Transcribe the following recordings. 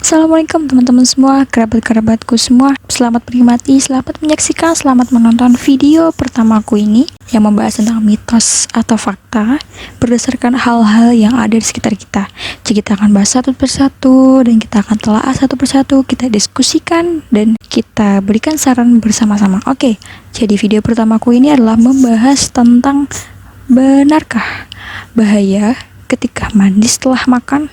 Assalamualaikum teman-teman semua, kerabat-kerabatku semua. Selamat menikmati, selamat menyaksikan, selamat menonton video pertamaku ini yang membahas tentang mitos atau fakta berdasarkan hal-hal yang ada di sekitar kita. Jadi kita akan bahas satu persatu dan kita akan telaah satu persatu, kita diskusikan dan kita berikan saran bersama-sama. Oke, jadi video pertamaku ini adalah membahas tentang benarkah bahaya ketika mandi setelah makan.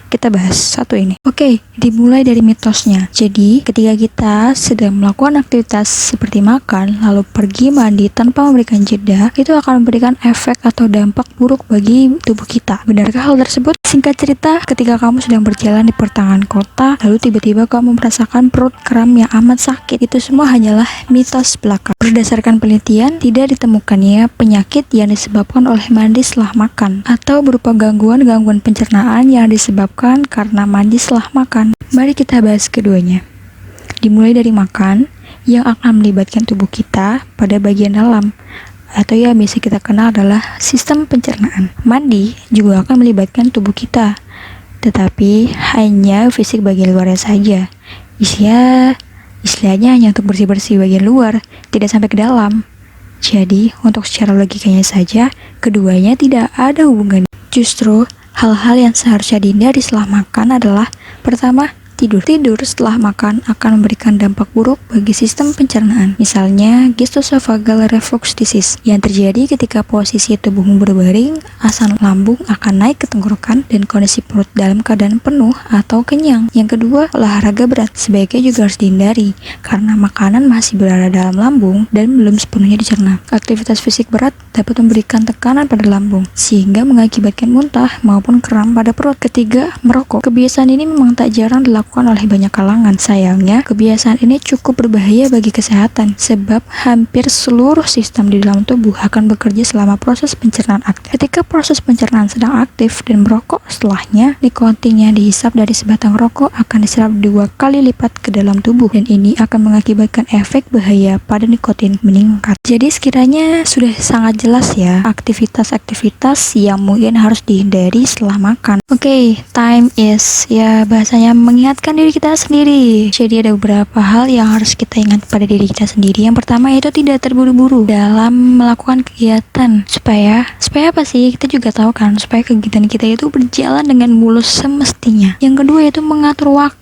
Kita bahas satu ini. Oke, dimulai dari mitosnya. Jadi, ketika kita sedang melakukan aktivitas seperti makan, lalu pergi mandi tanpa memberikan jeda, itu akan memberikan efek atau dampak buruk bagi tubuh kita. Benarkah hal tersebut? Singkat cerita, ketika kamu sedang berjalan di pertengahan kota, lalu tiba-tiba kamu merasakan perut kram yang amat sakit. Itu semua hanyalah mitos belaka. Berdasarkan penelitian, tidak ditemukannya penyakit yang disebabkan oleh mandi setelah makan, atau berupa gangguan-gangguan pencernaan yang disebabkan karena mandi setelah makan. Mari kita bahas keduanya. Dimulai dari makan yang akan melibatkan tubuh kita pada bagian dalam, atau yang biasa kita kenal adalah sistem pencernaan. Mandi juga akan melibatkan tubuh kita, tetapi hanya fisik bagian luarnya saja. Istilahnya hanya untuk bersih-bersih bagian luar, tidak sampai ke dalam. Jadi, untuk secara logikanya saja, keduanya tidak ada hubungan. Justru hal-hal yang seharusnya dihindari setelah makan adalah pertama, tidur. Tidur setelah makan akan memberikan dampak buruk bagi sistem pencernaan. Misalnya, gastroesophageal reflux disease yang terjadi ketika posisi tubuhmu berbaring, asam lambung akan naik ke tenggorokan dan kondisi perut dalam keadaan penuh atau kenyang. Yang kedua, olahraga berat sebaiknya juga harus dihindari karena makanan masih berada dalam lambung dan belum sepenuhnya dicerna. Aktivitas fisik berat dapat memberikan tekanan pada lambung sehingga mengakibatkan muntah maupun kram pada perut. Ketiga, merokok. Kebiasaan ini memang tak jarang dilakukan oleh banyak kalangan. Sayangnya, kebiasaan ini cukup berbahaya bagi kesehatan sebab hampir seluruh sistem di dalam tubuh akan bekerja selama proses pencernaan aktif. Ketika proses pencernaan sedang aktif dan merokok setelahnya, nikotin yang dihisap dari sebatang rokok akan diserap 2 kali lipat ke dalam tubuh dan ini akan mengakibatkan efek bahaya pada nikotin meningkat. Jadi sekiranya sudah sangat jelas ya aktivitas-aktivitas yang mungkin harus dihindari setelah makan. Oke, time is ya bahasanya mengingatkan diri kita sendiri. Jadi ada beberapa hal yang harus kita ingat pada diri kita sendiri. Yang pertama itu tidak terburu-buru dalam melakukan kegiatan supaya apa sih? Kita juga tahu kan supaya kegiatan kita itu berjalan dengan mulus semestinya. Yang kedua itu mengatur waktu.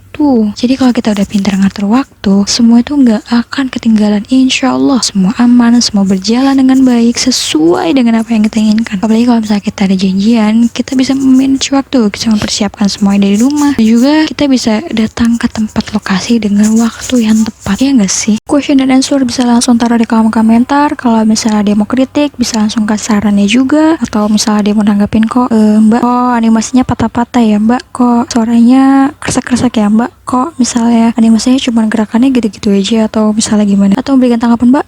Jadi kalau kita udah pintar ngatur waktu, semua itu nggak akan ketinggalan. Insya Allah semua aman, semua berjalan dengan baik sesuai dengan apa yang kita inginkan. Apalagi kalau misalnya kita ada janjian, kita bisa memanage waktu, bisa mempersiapkan semuanya dari rumah, dan juga kita bisa datang ke tempat lokasi dengan waktu yang tepat. Ya nggak sih? Question dan answer bisa langsung taruh di kolom komentar. Kalau misalnya dia mau kritik, bisa langsung kasih sarannya juga. Atau misalnya dia mau nanggapin kok, Mbak, kok animasinya patah-patah ya Mbak, kok suaranya kresek-kresek ya Mbak, kok misalnya animasinya cuma gerakannya gitu-gitu aja, atau misalnya gimana, atau memberikan tanggapan Mbak,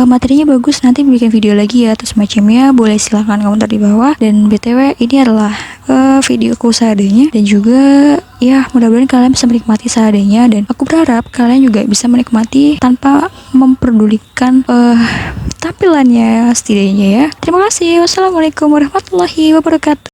materinya bagus, nanti bikin video lagi ya, atau semacamnya, boleh silahkan komentar di bawah. Dan BTW ini adalah videoku seadanya, dan juga ya mudah-mudahan kalian bisa menikmati seadanya, dan aku berharap kalian juga bisa menikmati tanpa memperdulikan tampilannya setidaknya ya. Terima kasih. Wassalamualaikum warahmatullahi wabarakatuh.